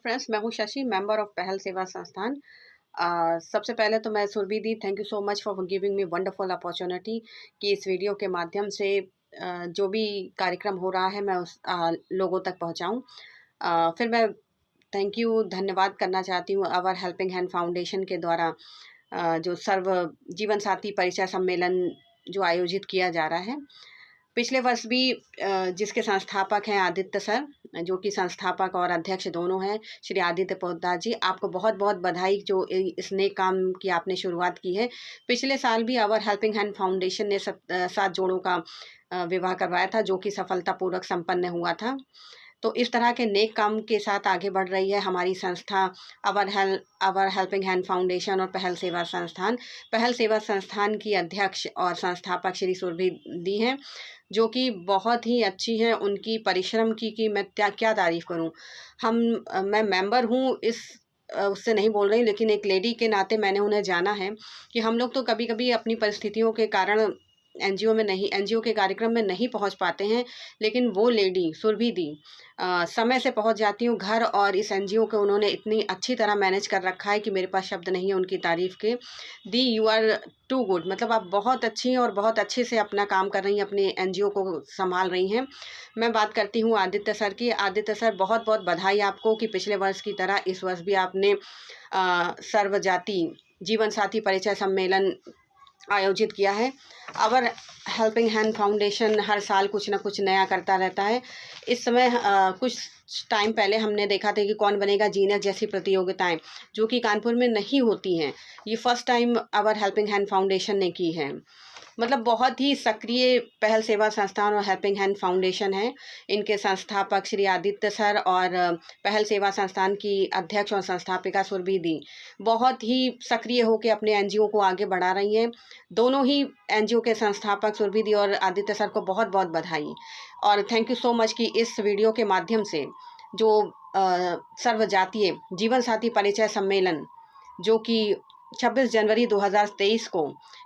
Friends, मैं हूँ Shashi, member of पहल सेवा संस्थान। सबसे पहले तो मैं Surbhi di, thank you so much for giving me wonderful opportunity कि इस वीडियो के माध्यम से जो भी कार्यक्रम हो रहा है मैं उस लोगों तक पहुँचाऊँ। फिर मैं थैंक यू धन्यवाद करना चाहती हूँ अवर हेल्पिंग हैंड फाउंडेशन के द्वारा जो सर्व जीवन साथी परिचय सम्मेलन जो आयोजित किया जा रहा है। पिछले वर्ष भी जिसके संस्थापक हैं आदित्य सर, जो कि संस्थापक और अध्यक्ष दोनों हैं, श्री आदित्य पोद्दार जी, आपको बहुत-बहुत बधाई जो इस नेक काम की आपने शुरुआत की है। पिछले साल भी आवर हेल्पिंग हैंड फाउंडेशन ने 7 जोड़ों का विवाह करवाया था, जो कि सफलतापूर्वक संपन्न हुआ था। तो इस तरह के नेक काम के साथ आगे बढ़ रही है हमारी संस्था अवर हेल्पिंग हैंड फाउंडेशन और पहल सेवा संस्थान। पहल सेवा संस्थान की अध्यक्ष और संस्थापक श्री सुरभि दी हैं, जो कि बहुत ही अच्छी हैं। उनकी परिश्रम की मैं क्या तारीफ़ करूं। मैं मेंबर हूं इस उससे नहीं बोल रही, लेकिन एक लेडी के नाते मैंने उन्हें जाना है कि हम लोग तो कभी-कभी अपनी परिस्थितियों के कारण एनजीओ के कार्यक्रम में नहीं पहुंच पाते हैं, लेकिन वो लेडी सुरभि दी समय से पहुंच जाती हूँ घर, और इस एनजीओ को उन्होंने इतनी अच्छी तरह मैनेज कर रखा है कि मेरे पास शब्द नहीं है उनकी तारीफ़ के। दी यू आर टू गुड, मतलब आप बहुत अच्छी हैं और बहुत अच्छे से अपना काम कर रही हैं, अपने एनजीओ को संभाल रही हैं। मैं बात करती हूँ आदित्य सर की। आदित्य सर, बहुत बहुत बधाई आपको कि पिछले वर्ष की तरह इस वर्ष भी आपने सर्वजाति जीवन साथी परिचय सम्मेलन आयोजित किया है। अवर हेल्पिंग हैंड फाउंडेशन हर साल कुछ ना कुछ नया करता रहता है। इस समय कुछ टाइम पहले हमने देखा था कि कौन बनेगा जीनियस जैसी प्रतियोगिताएं, जो कि कानपुर में नहीं होती हैं, ये फर्स्ट टाइम अवर हेल्पिंग हैंड फाउंडेशन ने की है। मतलब बहुत ही सक्रिय पहल सेवा संस्थान और हेल्पिंग हैंड फाउंडेशन है। इनके संस्थापक श्री आदित्य सर और पहल सेवा संस्थान की अध्यक्ष और संस्थापिका सुरभि दी बहुत ही सक्रिय होकर अपने एनजीओ को आगे बढ़ा रही हैं। दोनों ही एनजीओ के संस्थापक सुरभि दी और आदित्य सर को बहुत बहुत बधाई, और थैंक यू सो मच कि इस वीडियो के माध्यम से जो सर्वजातीय जीवन साथी परिचय सम्मेलन, जो कि 26 जनवरी 2023 को,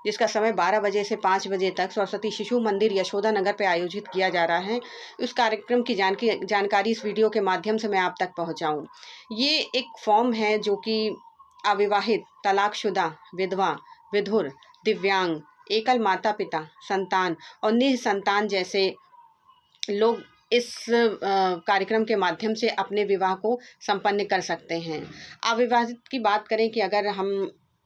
जिसका समय 12 बजे से 5 बजे तक सरस्वती शिशु मंदिर यशोदा नगर पे आयोजित किया जा रहा है, उस कार्यक्रम की जानकारी इस वीडियो के माध्यम से मैं आप तक पहुंचाऊं। ये एक फॉर्म है जो कि अविवाहित, तलाकशुदा, विधवा, विधुर, दिव्यांग, एकल माता पिता, संतान और निसंतान जैसे लोग इस कार्यक्रम के माध्यम से अपने विवाह को संपन्न कर सकते हैं। अविवाहित की बात करें कि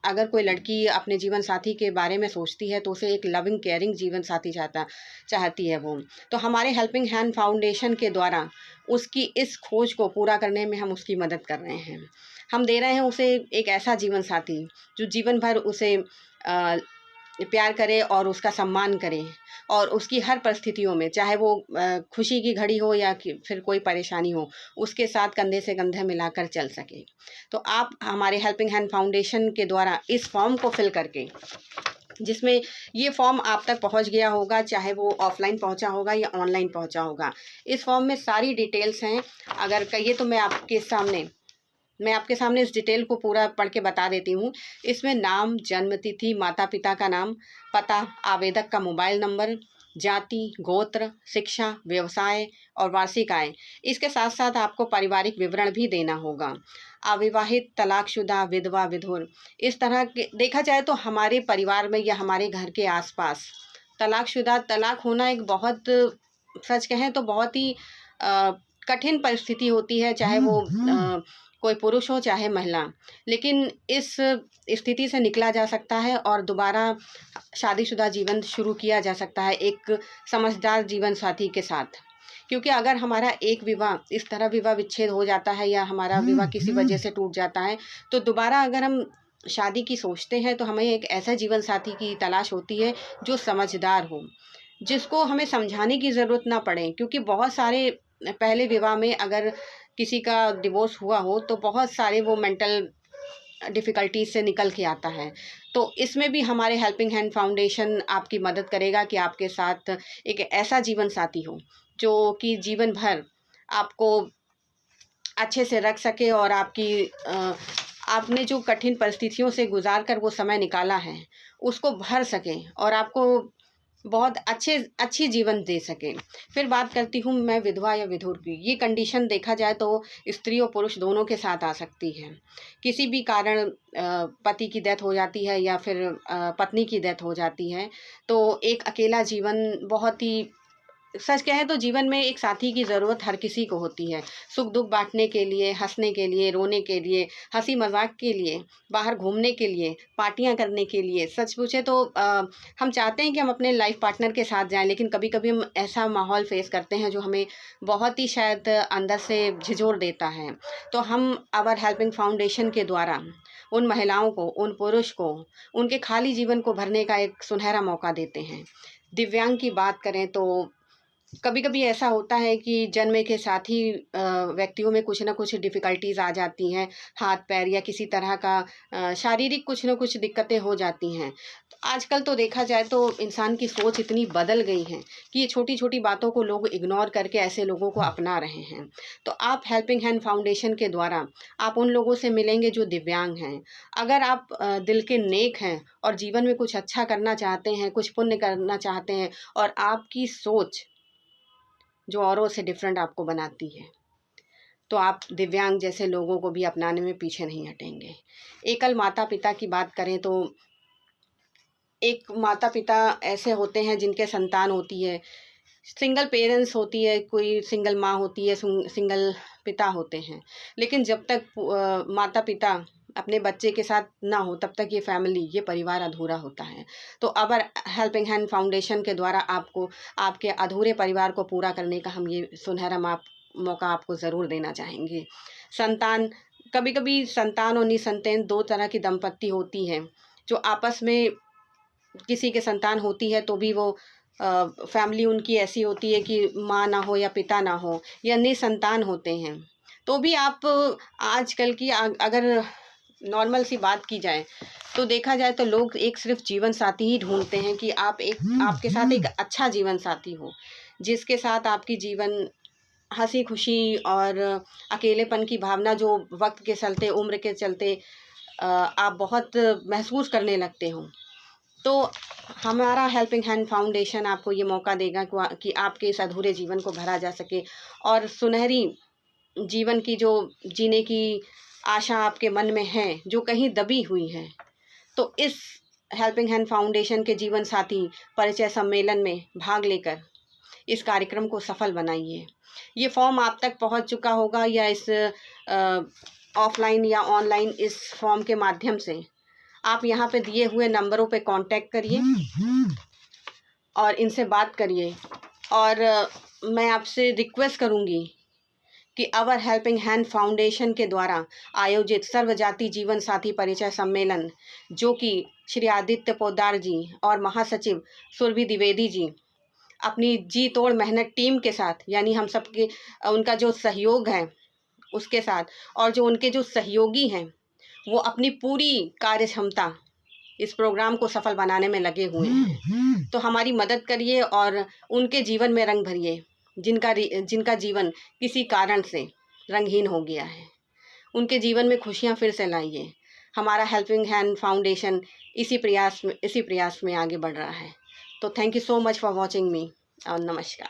अगर कोई लड़की अपने जीवन साथी के बारे में सोचती है तो उसे एक लविंग केयरिंग जीवन साथी चाहती है वो, तो हमारे हेल्पिंग हैंड फाउंडेशन के द्वारा उसकी इस खोज को पूरा करने में हम उसकी मदद कर रहे हैं। हम दे रहे हैं उसे एक ऐसा जीवन साथी जो जीवन भर उसे प्यार करे और उसका सम्मान करे, और उसकी हर परिस्थितियों में, चाहे वो खुशी की घड़ी हो या फिर कोई परेशानी हो, उसके साथ कंधे से कंधे मिलाकर चल सके। तो आप हमारे हेल्पिंग हैंड फाउंडेशन के द्वारा इस फॉर्म को फिल करके, जिसमें ये फॉर्म आप तक पहुंच गया होगा, चाहे वो ऑफलाइन पहुंचा होगा या ऑनलाइन पहुंचा होगा, इस फॉर्म में सारी डिटेल्स हैं। अगर कहिए तो मैं आपके सामने इस डिटेल को पूरा पढ़ के बता देती हूँ। इसमें नाम, जन्म तिथि, माता पिता का नाम, पता, आवेदक का मोबाइल नंबर, जाति, गोत्र, शिक्षा, व्यवसाय और वार्षिक आय। इसके साथ साथ आपको पारिवारिक विवरण भी देना होगा। अविवाहित, तलाकशुदा, विधवा, विधुर, इस तरह के देखा जाए तो हमारे परिवार में या हमारे घर के आसपास तलाक होना एक बहुत, सच कहें तो बहुत ही कठिन परिस्थिति होती है, चाहे वो कोई पुरुष हो चाहे महिला, लेकिन इस स्थिति से निकला जा सकता है और दोबारा शादीशुदा जीवन शुरू किया जा सकता है एक समझदार जीवन साथी के साथ। क्योंकि अगर हमारा एक विवाह इस तरह विवाह विच्छेद हो जाता है या हमारा विवाह किसी वजह से टूट जाता है, तो दोबारा अगर हम शादी की सोचते हैं तो हमें एक ऐसा जीवन साथी की तलाश होती है जो समझदार हो, जिसको हमें समझाने की ज़रूरत ना पड़े। क्योंकि बहुत सारे पहले विवाह में अगर किसी का डिवोर्स हुआ हो तो बहुत सारे वो मेंटल डिफ़िकल्टीज से निकल के आता है। तो इसमें भी हमारे हेल्पिंग हैंड फाउंडेशन आपकी मदद करेगा कि आपके साथ एक ऐसा जीवन साथी हो जो कि जीवन भर आपको अच्छे से रख सके, और आपने जो कठिन परिस्थितियों से गुजार कर वो समय निकाला है उसको भर सके, और आपको बहुत अच्छी जीवन दे सकें। फिर बात करती हूँ मैं विधवा या विधुर की। ये कंडीशन देखा जाए तो स्त्री और पुरुष दोनों के साथ आ सकती है। किसी भी कारण पति की डेथ हो जाती है या फिर पत्नी की डेथ हो जाती है, तो एक अकेला जीवन बहुत ही, सच कहें तो जीवन में एक साथी की ज़रूरत हर किसी को होती है। सुख दुख बांटने के लिए, हंसने के लिए, रोने के लिए, हंसी मजाक के लिए, बाहर घूमने के लिए, पार्टियां करने के लिए। सच पूछे तो हम चाहते हैं कि हम अपने लाइफ पार्टनर के साथ जाएं, लेकिन कभी कभी हम ऐसा माहौल फेस करते हैं जो हमें बहुत ही शायद अंदर से झिझोर देता है। तो हम आवर हेल्पिंग फाउंडेशन के द्वारा उन महिलाओं को, उन पुरुष को, उनके खाली जीवन को भरने का एक सुनहरा मौका देते हैं। दिव्यांग की बात करें तो कभी कभी ऐसा होता है कि जन्म के साथ ही व्यक्तियों में कुछ ना कुछ डिफ़िकल्टीज आ जाती हैं, हाथ पैर या किसी तरह का शारीरिक कुछ ना कुछ दिक्कतें हो जाती हैं। तो आजकल तो देखा जाए तो इंसान की सोच इतनी बदल गई है कि ये छोटी छोटी बातों को लोग इग्नोर करके ऐसे लोगों को अपना रहे हैं। तो आप हेल्पिंग हैंड फाउंडेशन के द्वारा आप उन लोगों से मिलेंगे जो दिव्यांग हैं। अगर आप दिल के नेक हैं और जीवन में कुछ अच्छा करना चाहते हैं, कुछ पुण्य करना चाहते हैं, और आपकी सोच जो औरों से डिफरेंट आपको बनाती है, तो आप दिव्यांग जैसे लोगों को भी अपनाने में पीछे नहीं हटेंगे। एकल माता पिता की बात करें तो एक माता पिता ऐसे होते हैं जिनके संतान होती है, सिंगल पेरेंट्स होती है, कोई सिंगल माँ होती है, सिंगल पिता होते हैं। लेकिन जब तक माता पिता अपने बच्चे के साथ ना हो तब तक ये फैमिली, ये परिवार अधूरा होता है। तो अवर हेल्पिंग हैंड फाउंडेशन के द्वारा आपको आपके अधूरे परिवार को पूरा करने का हम ये सुनहरा मौका आपको ज़रूर देना चाहेंगे। संतान, कभी कभी संतान और निसंतान दो तरह की दंपत्ति होती है जो आपस में, किसी के संतान होती है तो भी वो फैमिली उनकी ऐसी होती है कि माँ ना हो या पिता ना हो, या निसंतान होते हैं तो भी आप आजकल की अगर नॉर्मल सी बात की जाए तो देखा जाए तो लोग एक सिर्फ जीवन साथी ही ढूंढते हैं कि आपके साथ एक अच्छा जीवन साथी हो, जिसके साथ आपकी जीवन हंसी खुशी और अकेलेपन की भावना जो वक्त के चलते, उम्र के चलते आप बहुत महसूस करने लगते हो। तो हमारा हेल्पिंग हैंड फाउंडेशन आपको ये मौका देगा कि आपके इस अधूरे जीवन को भरा जा सके और सुनहरी जीवन की जो जीने की आशा आपके मन में है, जो कहीं दबी हुई है, तो इस हेल्पिंग हैंड फाउंडेशन के जीवन साथी परिचय सम्मेलन में भाग लेकर इस कार्यक्रम को सफल बनाइए। ये फॉर्म आप तक पहुंच चुका होगा, या इस ऑफलाइन या ऑनलाइन इस फॉर्म के माध्यम से आप यहाँ पे दिए हुए नंबरों पे कांटेक्ट करिए और इनसे बात करिए। और मैं आपसे रिक्वेस्ट करूँगी कि अवर हेल्पिंग हैंड फाउंडेशन के द्वारा आयोजित सर्वजाति जीवन साथी परिचय सम्मेलन, जो कि श्री आदित्य पोद्दार जी और महासचिव सुरभि द्विवेदी जी अपनी जी तोड़ मेहनत टीम के साथ, यानी हम सबके उनका जो सहयोग है उसके साथ, और जो उनके जो सहयोगी हैं वो अपनी पूरी कार्य क्षमता इस प्रोग्राम को सफल बनाने में लगे हुए हैं। तो हमारी मदद करिए और उनके जीवन में रंग भरिए, जिनका जीवन किसी कारण से रंगहीन हो गया है। उनके जीवन में खुशियाँ फिर से लाइए। हमारा हेल्पिंग हैंड फाउंडेशन इसी प्रयास में आगे बढ़ रहा है। तो thank you so much for watching मी और नमस्कार।